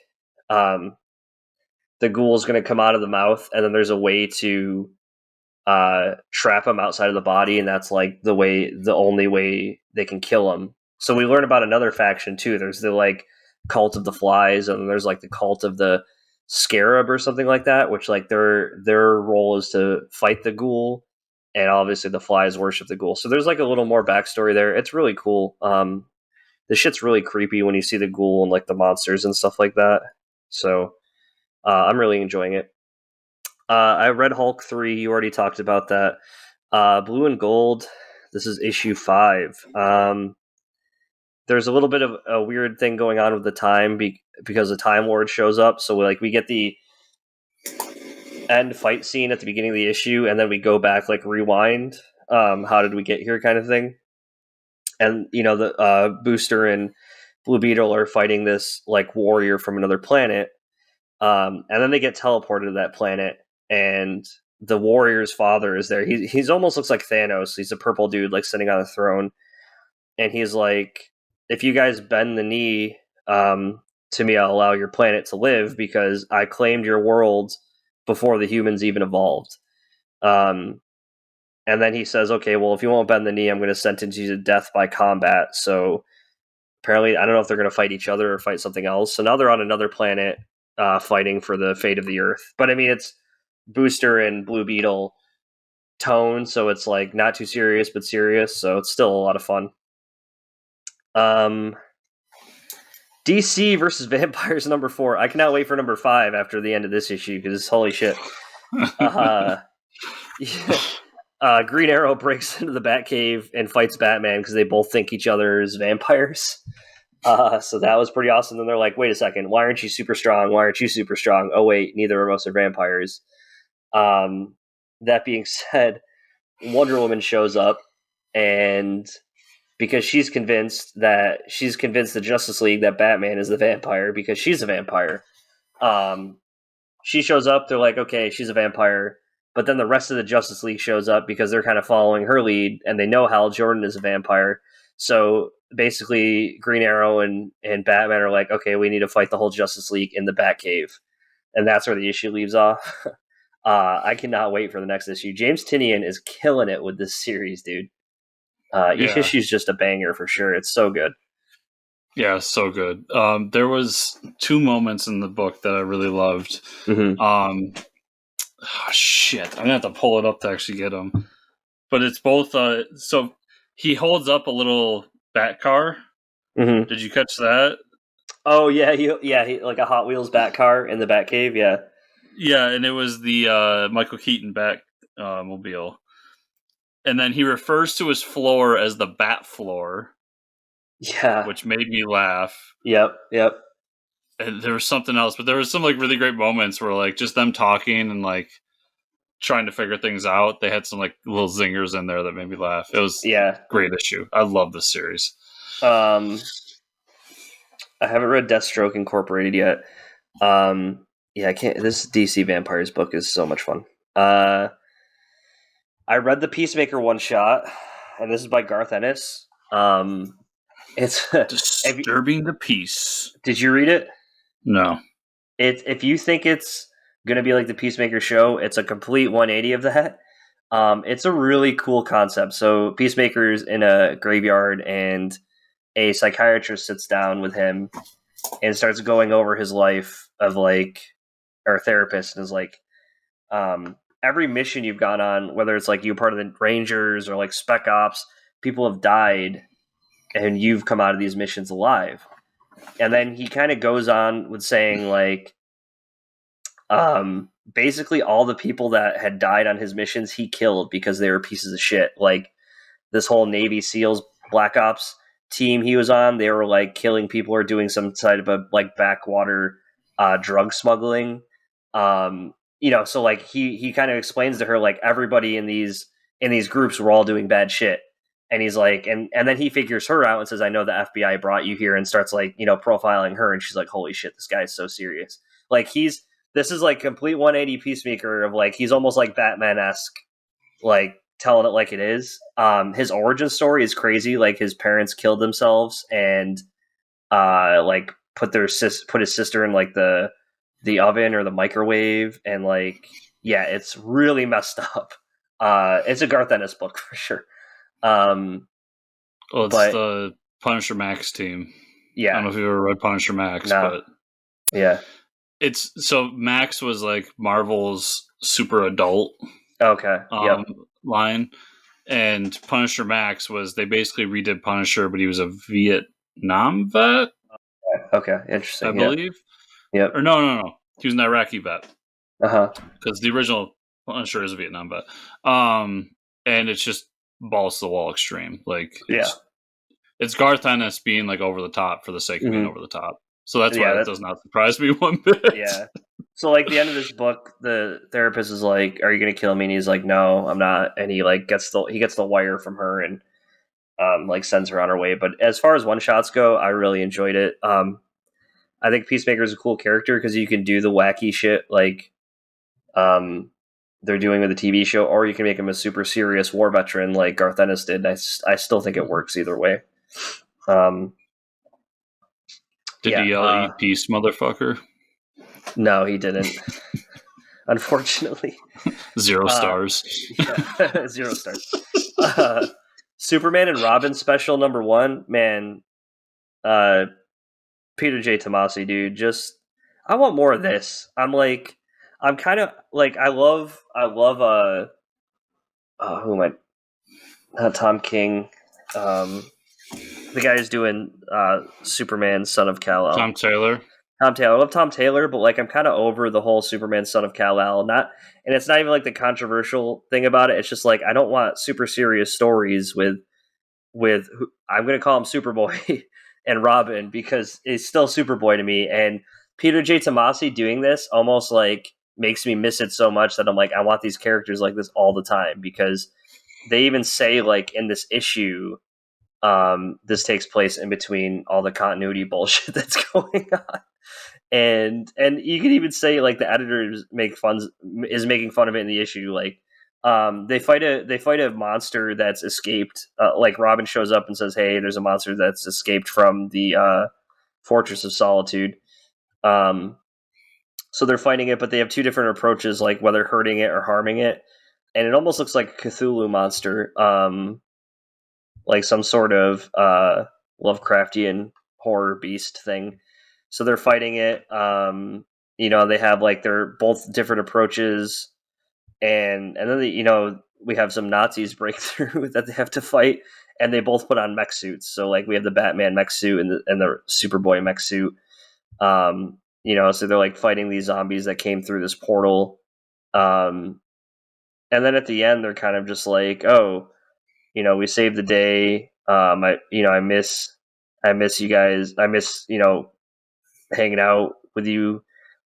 the ghoul's going to come out of the mouth, and then there's a way to trap him outside of the body, and that's like the only way they can kill him. So we learn about another faction too. There's the like cult of the flies, and there's like the cult of the scarab or something like that, which like their role is to fight the ghoul, and obviously the flies worship the ghoul. So there's like a little more backstory there. It's really cool. The shit's really creepy when you see the ghoul and like the monsters and stuff like that. So I'm really enjoying it. I read Hulk 3. You already talked about that. Blue and Gold. This is issue 5. There's a little bit of a weird thing going on with the time because the Time Lord shows up. So we get the end fight scene at the beginning of the issue, and then we go back, like rewind. How did we get here, kind of thing. And the Booster and Blue Beetle are fighting this like warrior from another planet, and then they get teleported to that planet. And the warrior's father is there. He's almost looks like Thanos. He's a purple dude, like sitting on a throne. And he's like, if you guys bend the knee to me, I'll allow your planet to live because I claimed your world before the humans even evolved. And then he says, okay, well, if you won't bend the knee, I'm going to sentence you to death by combat. So apparently, I don't know if they're going to fight each other or fight something else. So now they're on another planet fighting for the fate of the Earth. But I mean, it's Booster and Blue Beetle tone, so it's like not too serious but serious, so it's still a lot of fun. DC versus Vampires number 4. I cannot wait for number 5 after the end of this issue because holy shit. Green Arrow breaks into the Batcave and fights Batman because they both think each other is vampires. So that was pretty awesome. Then they're like, wait a second, why aren't you super strong? Why aren't you super strong? Oh wait, neither of us are vampires. That being said, Wonder Woman shows up, and because she's convinced the Justice League that Batman is the vampire because she's a vampire. She shows up, they're like, okay, she's a vampire, but then the rest of the Justice League shows up because they're kind of following her lead, and they know Hal Jordan is a vampire. So basically, Green Arrow and Batman are like, okay, we need to fight the whole Justice League in the Batcave. And that's where the issue leaves off. I cannot wait for the next issue. James Tynion is killing it with this series, dude. Each issue is just a banger for sure. It's so good. Yeah, so good. There was 2 moments in the book that I really loved. Mm-hmm. Shit, I'm gonna have to pull it up to actually get them. But it's both. So he holds up a little bat car. Mm-hmm. Did you catch that? Oh yeah, he like a Hot Wheels bat car in the Batcave. Yeah. Yeah, and it was the Michael Keaton Batmobile. And then he refers to his floor as the Bat Floor. Yeah. Which made me laugh. Yep. And there was something else, but there was some like really great moments where like just them talking and like trying to figure things out. They had some like little zingers in there that made me laugh. It was a great issue. I love this series. I haven't read Deathstroke Incorporated yet. Yeah, I can't. This DC Vampires book is so much fun. I read the Peacemaker one shot, and this is by Garth Ennis. It's Disturbing the Peace. Did you read it? No. If you think it's gonna be like the Peacemaker show, it's a complete 180 of that. It's a really cool concept. So Peacemaker's in a graveyard, and a psychiatrist sits down with him and starts going over his life of like, or a therapist, and is like, every mission you've gone on, whether it's like you're part of the Rangers or like Spec Ops, people have died, and you've come out of these missions alive. And then he kind of goes on with saying like, basically all the people that had died on his missions he killed because they were pieces of shit. Like this whole Navy SEALs Black Ops team he was on, they were like killing people or doing some type of like backwater drug smuggling. So like he kind of explains to her like everybody in these groups were all doing bad shit. And he's like, and then he figures her out and says, I know the FBI brought you here, and starts like, profiling her. And she's like, holy shit, this guy is so serious. Like this is like complete 180 Peacemaker of like, he's almost like Batman-esque, like telling it like it is. His origin story is crazy. Like his parents killed themselves and like put his sister in like the oven or the microwave, and like, yeah, it's really messed up. It's a Garth Ennis book for sure. It's the Punisher Max team. Yeah, I don't know if you ever read Punisher Max, but yeah, it's so Max was like Marvel's super adult line, and Punisher Max was, they basically redid Punisher, but he was a Vietnam vet. Okay, interesting. I believe. Yep. Or no, he was an Iraqi vet. Because the original Punisher is a Vietnam vet. And it's just balls to the wall extreme. Like, it's Garth Ennis being like over the top for the sake of being over the top. So that's why it does not surprise me one bit. Yeah. So like the end of this book, the therapist is like, "Are you going to kill me?" And he's like, "No, I'm not." And he like gets the wire from her and like sends her on her way. But as far as one shots go, I really enjoyed it. I think Peacemaker is a cool character because you can do the wacky shit like they're doing with the TV show, or you can make him a super serious war veteran like Garth Ennis did. I still think it works either way. Did he yell, "Eat peace, motherfucker"? No, he didn't. Unfortunately. 0 stars. 0 stars. Superman and Robin special number 1, man. Peter J. Tomasi, dude, I want more of this. I'm kind of like, I love who am I? Not Tom King. The guy who's doing Superman, Son of Kal-El. Tom Taylor. I love Tom Taylor, but like I'm kind of over the whole Superman, Son of Kal-El. And it's not even like the controversial thing about it. It's just like I don't want super serious stories with I'm going to call him Superboy and Robin, because it's still Superboy to me. And Peter J. Tomasi doing this almost like makes me miss it so much that I'm like, I want these characters like this all the time, because they even say like in this issue, this takes place in between all the continuity bullshit that's going on. And you can even say like the editor is making fun of it in the issue. Like, they fight a monster that's escaped. Like Robin shows up and says, "Hey, there's a monster that's escaped from the Fortress of Solitude." So they're fighting it, but they have 2 different approaches, like whether hurting it or harming it. And it almost looks like a Cthulhu monster, like some sort of Lovecraftian horror beast thing. So they're fighting it. They have like they're both different approaches, and then we have some Nazis break through that they have to fight, and they both put on mech suits. So like we have the Batman mech suit and the Superboy mech suit. So they're like fighting these zombies that came through this portal. And then at the end, they're kind of just like, "Oh, we saved the day. I miss you guys. I miss, hanging out with you."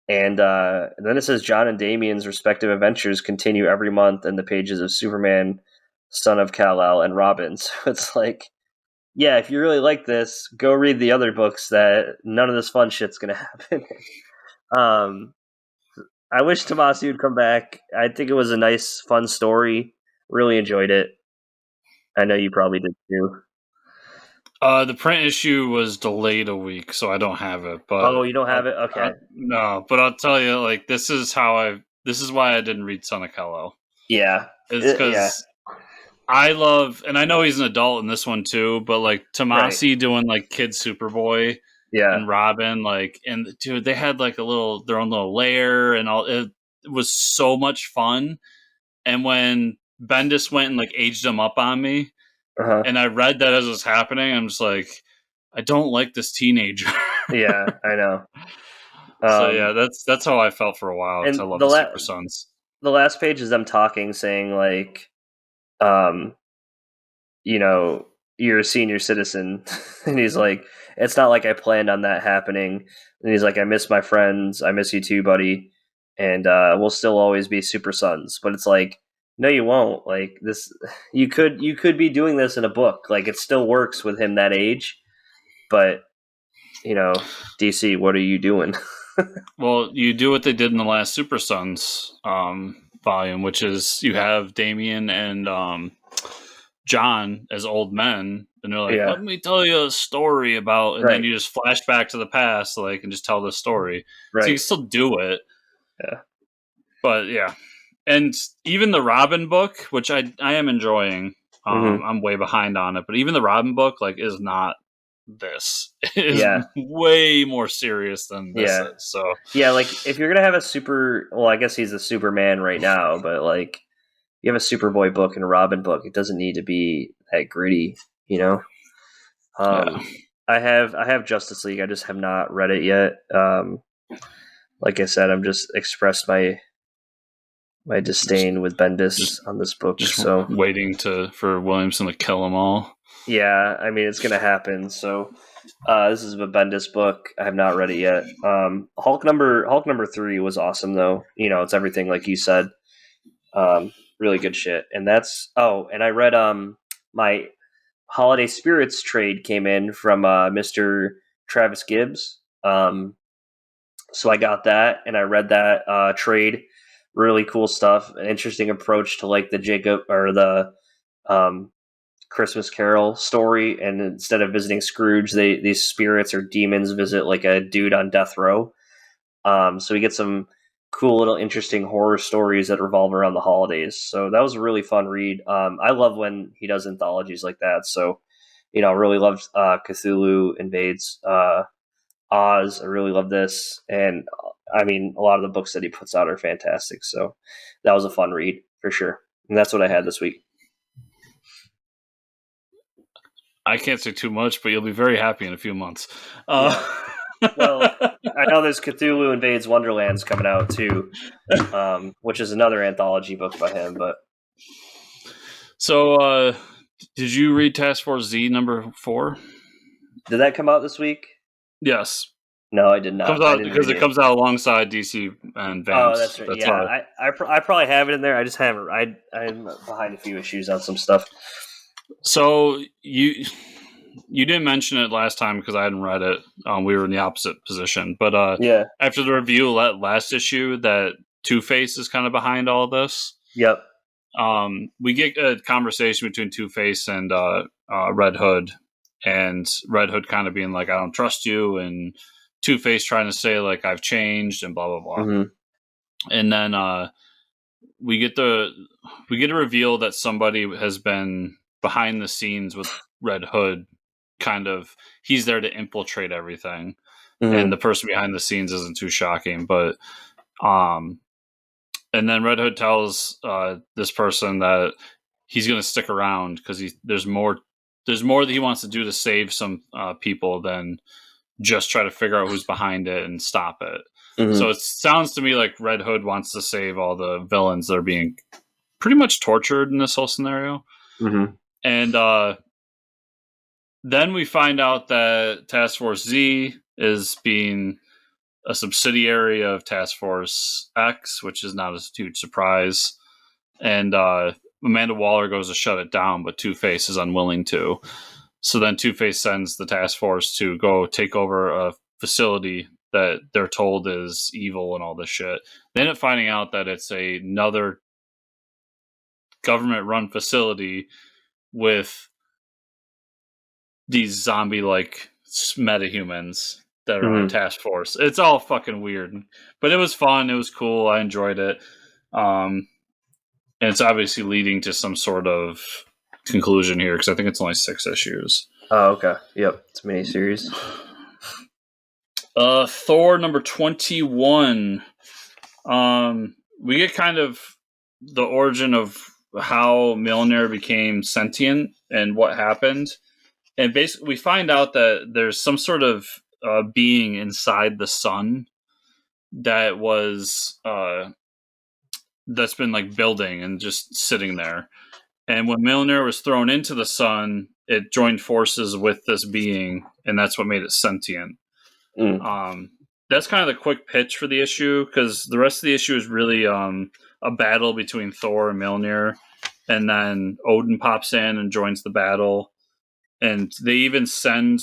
And then it says John and Damian's respective adventures continue every month in the pages of Superman, Son of Kal-El, and Robin. So it's like, yeah, if you really like this, go read the other books that none of this fun shit's going to happen. I wish Tomasi would come back. I think it was a nice, fun story. Really enjoyed it. I know you probably did too. The print issue was delayed a week, so I don't have it. But you don't have it? Okay. No, but I'll tell you, like, this is why I didn't read Son of Kal-El. Yeah. It's because I love, and I know he's an adult in this one too, but like Tomasi doing like Kid Superboy, and Robin, like, and dude, they had like their own little lair and all. It was so much fun. And when Bendis went and like aged him up on me, and I read that as it was happening, I'm just like, I don't like this teenager. Yeah, I know. So yeah, that's how I felt for a while, because I love the Super Sons. The last page is them talking, saying like, you know, you're a senior citizen, and he's like, it's not like I planned on that happening. And he's like, I miss my friends, I miss you too, buddy, and we'll still always be Super Sons. But it's like, no, you won't. Like this, you could be doing this in a book. Like it still works with him that age, but you know, DC, what are you doing? Well, you do what they did in the last Super Sons volume, which is you have Damian and John as old men, and they're like, let me tell you a story about, and then you just flash back to the past, like, and just tell the story. So you can still do it. Yeah. But yeah. And even the Robin book, which I am enjoying, I'm way behind on it, but even the Robin book, like, is not this. It is way more serious than this is. So yeah, like if you're gonna have I guess he's a Superman right now, but like you have a Superboy book and a Robin book, it doesn't need to be that gritty, you know. I have Justice League. I just have not read it yet. Like I said, I'm just expressed my disdain with Bendis on this book. So waiting for Williamson to kill them all. Yeah, I mean it's gonna happen. So this is a Bendis book. I have not read it yet. Hulk number 3 was awesome though. You know, it's everything like you said. Really good shit. And and I read my Holiday Spirits trade came in from Mr. Travis Gibbs. So I got that and I read that trade. Really cool stuff. An interesting approach to like the Jacob or the Christmas Carol story, and instead of visiting Scrooge, these spirits or demons visit like a dude on death row. So we get some cool little interesting horror stories that revolve around the holidays. So that was a really fun read. I love when he does anthologies like that. So, you know, I really loved Cthulhu Invades Oz. I really love this. And I mean, a lot of the books that he puts out are fantastic. So that was a fun read for sure. And that's what I had this week. I can't say too much, but you'll be very happy in a few months. Well, I know there's Cthulhu Invades Wonderlands coming out too, which is another anthology book by him. But so, did you read Task Force Z number 4? Did that come out this week? Yes. No, I did not. Comes out because it comes out alongside DC and Vance. Oh, that's right. I probably have it in there. I just haven't. I'm behind a few issues on some stuff. So you didn't mention it last time because I hadn't read it. We were in the opposite position. But after the review last issue, that Two-Face is kind of behind all this. Yep. We get a conversation between Two-Face and Red Hood, and Red Hood kind of being like, "I don't trust you," and Two-Face trying to say like, "I've changed," and blah blah blah. Mm-hmm. And then we get a reveal that somebody has been behind the scenes with Red Hood. Kind of, he's there to infiltrate everything, and the person behind the scenes isn't too shocking. But and then Red Hood tells this person that he's going to stick around because there's more that he wants to do to save some people than just try to figure out who's behind it and stop it. Mm-hmm. So it sounds to me like Red Hood wants to save all the villains that are being pretty much tortured in this whole scenario. Mm-hmm. And then we find out that Task Force Z is being a subsidiary of Task Force X, which is not a huge surprise. And Amanda Waller goes to shut it down, but Two-Face is unwilling to. So then Two-Face sends the task force to go take over a facility that they're told is evil and all this shit. They end up finding out that it's another government-run facility with these zombie-like metahumans that are on task force. It's all fucking weird. But it was fun. It was cool. I enjoyed it. And it's obviously leading to some sort of conclusion here, because I think it's only 6 issues. Oh, okay. Yep. It's a miniseries. Thor number 21. We get kind of the origin of how Mjolnir became sentient and what happened. And basically, we find out that there's some sort of being inside the sun that was that's been like building and just sitting there. And when Mjolnir was thrown into the sun, it joined forces with this being, and that's what made it sentient. That's kind of the quick pitch for the issue, because the rest of the issue is really a battle between Thor and Mjolnir, and then Odin pops in and joins the battle, and they even send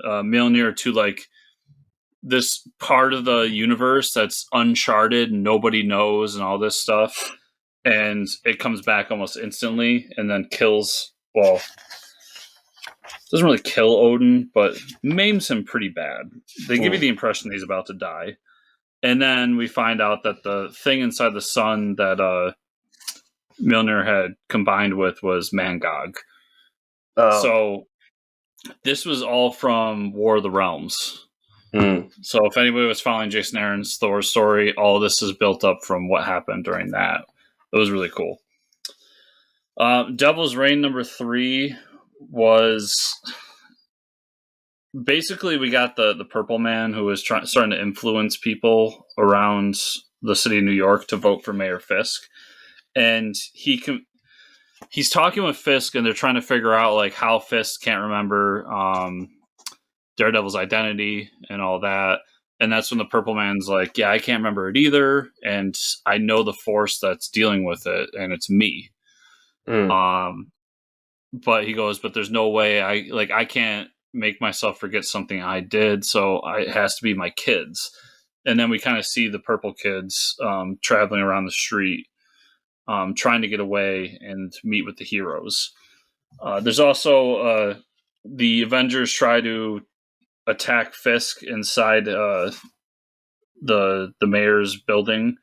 Mjolnir to like this part of the universe that's uncharted and nobody knows and all this stuff, and it comes back almost instantly and then kills, well, doesn't really kill Odin, but maims him pretty bad. They give you the impression he's about to die. And then we find out that the thing inside the sun that Mjolnir had combined with was Mangog. So this was all from War of the Realms. So if anybody was following Jason Aaron's Thor story, all this is built up from what happened during that. It was really cool. Devil's Reign number 3 was basically, we got the Purple Man who was starting to influence people around the city of New York to vote for Mayor Fisk, and he's talking with Fisk, and they're trying to figure out like how Fisk can't remember Daredevil's identity and all that. And that's when the Purple Man's like, yeah, I can't remember it either, and I know the force that's dealing with it, and it's me. But he goes, but there's no way I can't make myself forget something I did, so it has to be my kids. And then we kind of see the purple kids traveling around the street, trying to get away and meet with the heroes. There's also the Avengers try to attack Fisk inside the mayor's building,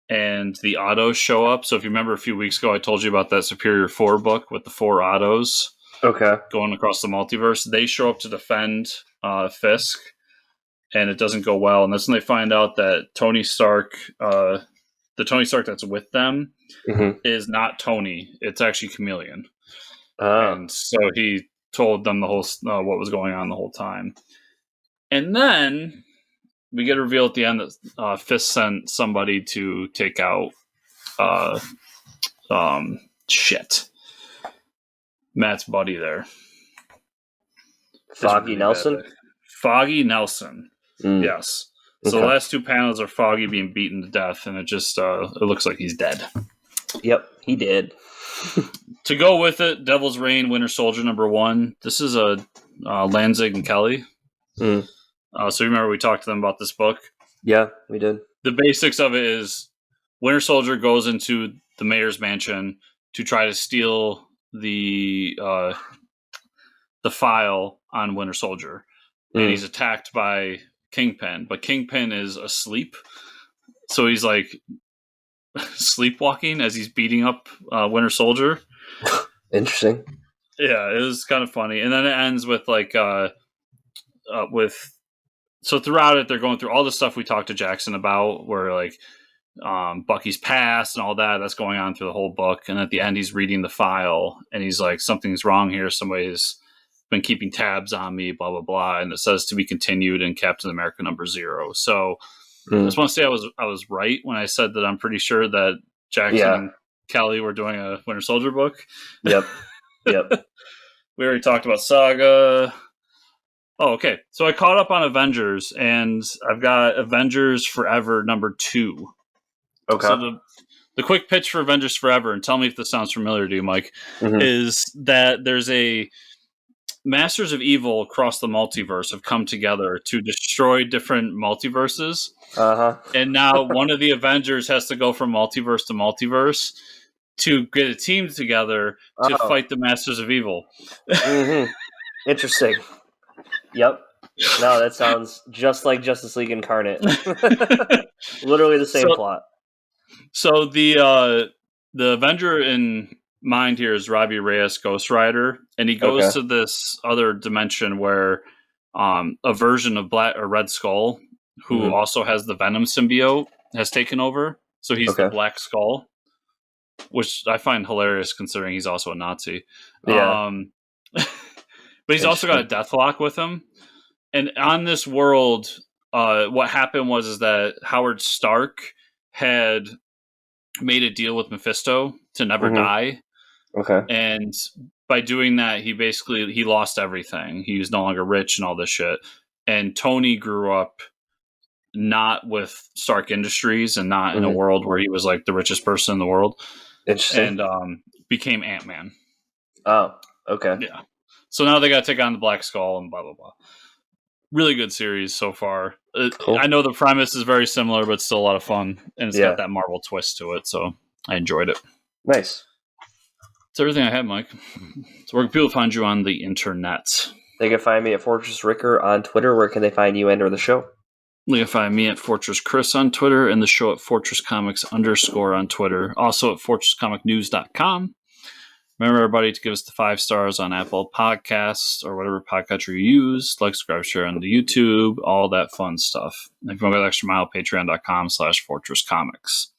and the Autos show up. So if you remember a few weeks ago, I told you about that Superior 4 book with the 4 Autos going across the multiverse. They show up to defend Fisk, and it doesn't go well. And that's when they find out that Tony Stark, the Tony Stark that's with them, is not Tony. It's actually Chameleon. And so he told them the whole what was going on the whole time. And then we get a reveal at the end that Fisk sent somebody to take out Matt's buddy there. Foggy Nelson? Foggy Nelson. Yes. So the last 2 panels are Foggy being beaten to death, and it just it looks like he's dead. Yep, he did. To go with it, Devil's Reign, Winter Soldier number 1. This is a Lanzig and Kelly. So remember we talked to them about this book? Yeah, we did. The basics of it is Winter Soldier goes into the mayor's mansion to try to steal the file on Winter Soldier. And he's attacked by Kingpin. But Kingpin is asleep. So he's like sleepwalking as he's beating up Winter Soldier. Interesting. Yeah, it was kind of funny. And then it ends with like so throughout it, they're going through all the stuff we talked to Jackson about, where like Bucky's past and all that. That's going on through the whole book. And at the end, he's reading the file, and he's like, something's wrong here. Somebody's been keeping tabs on me, blah, blah, blah. And it says to be continued in Captain America number 0. So I just want to say I was right when I said that I'm pretty sure that Jackson and Kelly were doing a Winter Soldier book. Yep. We already talked about Saga. Oh, okay. So I caught up on Avengers, and I've got Avengers Forever number 2. Okay. So the quick pitch for Avengers Forever, and tell me if this sounds familiar to you, Mike, is that there's a Masters of Evil across the multiverse have come together to destroy different multiverses. And now one of the Avengers has to go from multiverse to multiverse to get a team together to fight the Masters of Evil. Interesting. Yep. No, that sounds just like Justice League Incarnate. Literally the same plot. So the the Avenger in mind here is Robbie Reyes, Ghost Rider, and he goes to this other dimension where a version of Black or Red Skull, who also has the Venom symbiote, has taken over. So he's the Black Skull, which I find hilarious considering he's also a Nazi. Yeah. But he's also got a Deathlock with him. And on this world, what happened was that Howard Stark had made a deal with Mephisto to never die. Okay. And by doing that, he lost everything. He was no longer rich and all this shit. And Tony grew up not with Stark Industries and not in a world where he was like the richest person in the world. Interesting. And became Ant-Man. Oh, okay. Yeah. So now they got to take on the Black Skull and blah, blah, blah. Really good series so far. Cool. I know the premise is very similar, but it's still a lot of fun. And it's got that Marvel twist to it. So I enjoyed it. Nice. That's everything I have, Mike. So where can people find you on the internet? They can find me at Fortress Ricker on Twitter. Where can they find you and or the show? You can find me at Fortress Chris on Twitter and the show at Fortress Comics _ on Twitter. Also at FortressComicNews.com. Remember, everybody, to give us the 5 stars on Apple Podcasts or whatever podcatcher you use. Like, subscribe, share on the YouTube, all that fun stuff. And if you want to go the extra mile, patreon.com/FortressComics.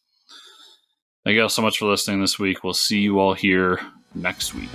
Thank you all so much for listening this week. We'll see you all here next week.